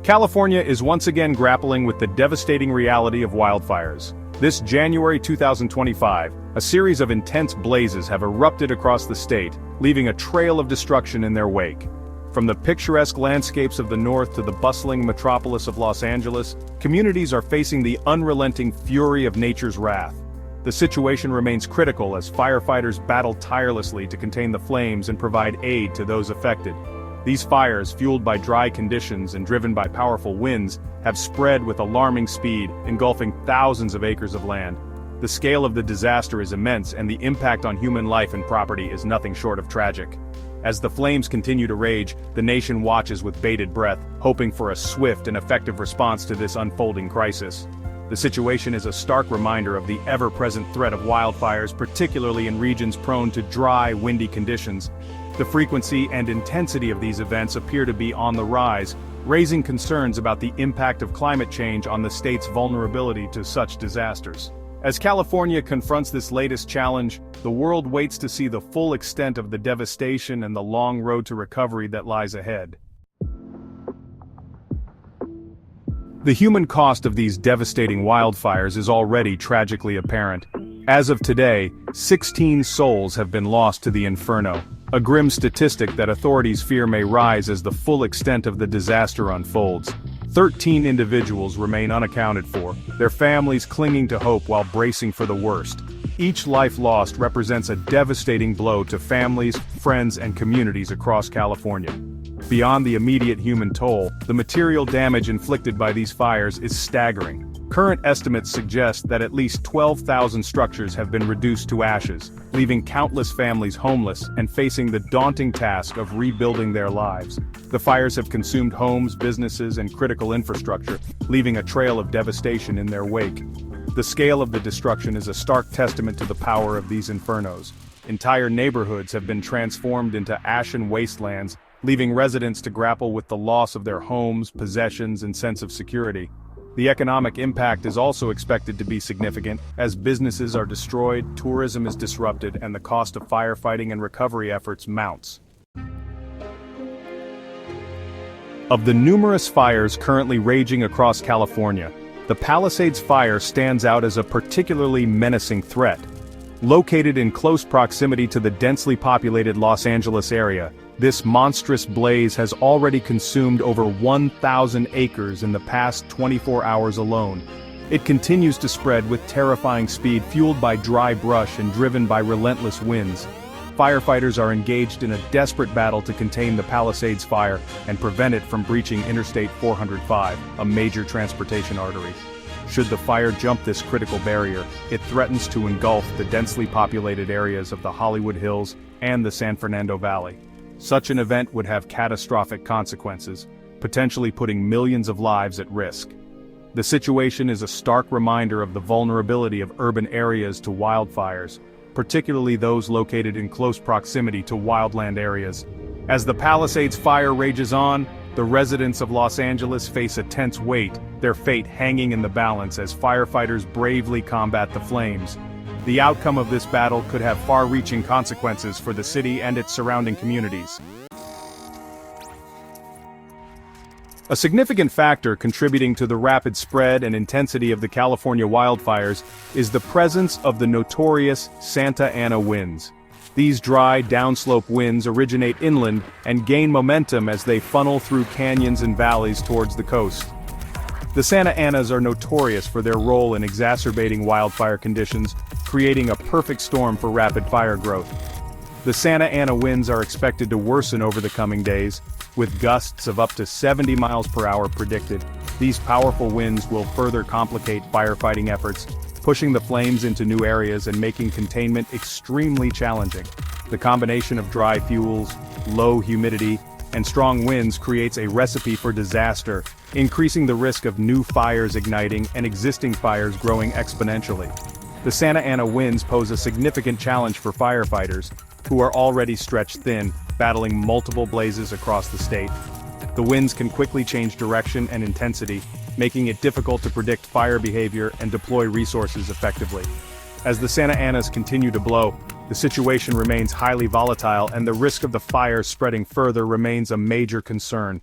California is once again grappling with the devastating reality of wildfires. This January 2025, a series of intense blazes have erupted across the state, leaving a trail of destruction in their wake. From the picturesque landscapes of the north to the bustling metropolis of Los Angeles, communities are facing the unrelenting fury of nature's wrath. The situation remains critical as firefighters battle tirelessly to contain the flames and provide aid to those affected. These fires, fueled by dry conditions and driven by powerful winds, have spread with alarming speed, engulfing thousands of acres of land. The scale of the disaster is immense and the impact on human life and property is nothing short of tragic. As the flames continue to rage, the nation watches with bated breath, hoping for a swift and effective response to this unfolding crisis. The situation is a stark reminder of the ever-present threat of wildfires, particularly in regions prone to dry, windy conditions. The frequency and intensity of these events appear to be on the rise, raising concerns about the impact of climate change on the state's vulnerability to such disasters. As California confronts this latest challenge, the world waits to see the full extent of the devastation and the long road to recovery that lies ahead. The human cost of these devastating wildfires is already tragically apparent. As of today, 16 souls have been lost to the inferno, a grim statistic that authorities fear may rise as the full extent of the disaster unfolds. 13 individuals remain unaccounted for, their families clinging to hope while bracing for the worst. Each life lost represents a devastating blow to families, friends, and communities across California. Beyond the immediate human toll, the material damage inflicted by these fires is staggering. Current estimates suggest that at least 12,000 structures have been reduced to ashes, leaving countless families homeless and facing the daunting task of rebuilding their lives. The fires have consumed homes, businesses, and critical infrastructure, leaving a trail of devastation in their wake. The scale of the destruction is a stark testament to the power of these infernos. Entire neighborhoods have been transformed into ashen wastelands, leaving residents to grapple with the loss of their homes, possessions, and sense of security. The economic impact is also expected to be significant, as businesses are destroyed, tourism is disrupted, and the cost of firefighting and recovery efforts mounts. Of the numerous fires currently raging across California, the Palisades Fire stands out as a particularly menacing threat. Located in close proximity to the densely populated Los Angeles area, this monstrous blaze has already consumed over 1,000 acres in the past 24 hours alone. It continues to spread with terrifying speed, fueled by dry brush and driven by relentless winds. Firefighters are engaged in a desperate battle to contain the Palisades Fire and prevent it from breaching Interstate 405, a major transportation artery. Should the fire jump this critical barrier, it threatens to engulf the densely populated areas of the Hollywood Hills and the San Fernando Valley. Such an event would have catastrophic consequences, potentially putting millions of lives at risk. The situation is a stark reminder of the vulnerability of urban areas to wildfires, particularly those located in close proximity to wildland areas. As the Palisades Fire rages on, the residents of Los Angeles face a tense weight, their fate hanging in the balance as firefighters bravely combat the flames. The outcome of this battle could have far-reaching consequences for the city and its surrounding communities. A significant factor contributing to the rapid spread and intensity of the California wildfires is the presence of the notorious Santa Ana winds. These dry, downslope winds originate inland and gain momentum as they funnel through canyons and valleys towards the coast. The Santa Anas are notorious for their role in exacerbating wildfire conditions, creating a perfect storm for rapid fire growth. The Santa Ana winds are expected to worsen over the coming days, with gusts of up to 70 miles per hour predicted. These powerful winds will further complicate firefighting efforts, pushing the flames into new areas and making containment extremely challenging. The combination of dry fuels, low humidity, and strong winds creates a recipe for disaster, increasing the risk of new fires igniting and existing fires growing exponentially. The Santa Ana winds pose a significant challenge for firefighters, who are already stretched thin, battling multiple blazes across the state. The winds can quickly change direction and intensity, making it difficult to predict fire behavior and deploy resources effectively. As the Santa Anas continue to blow, the situation remains highly volatile and the risk of the fire spreading further remains a major concern.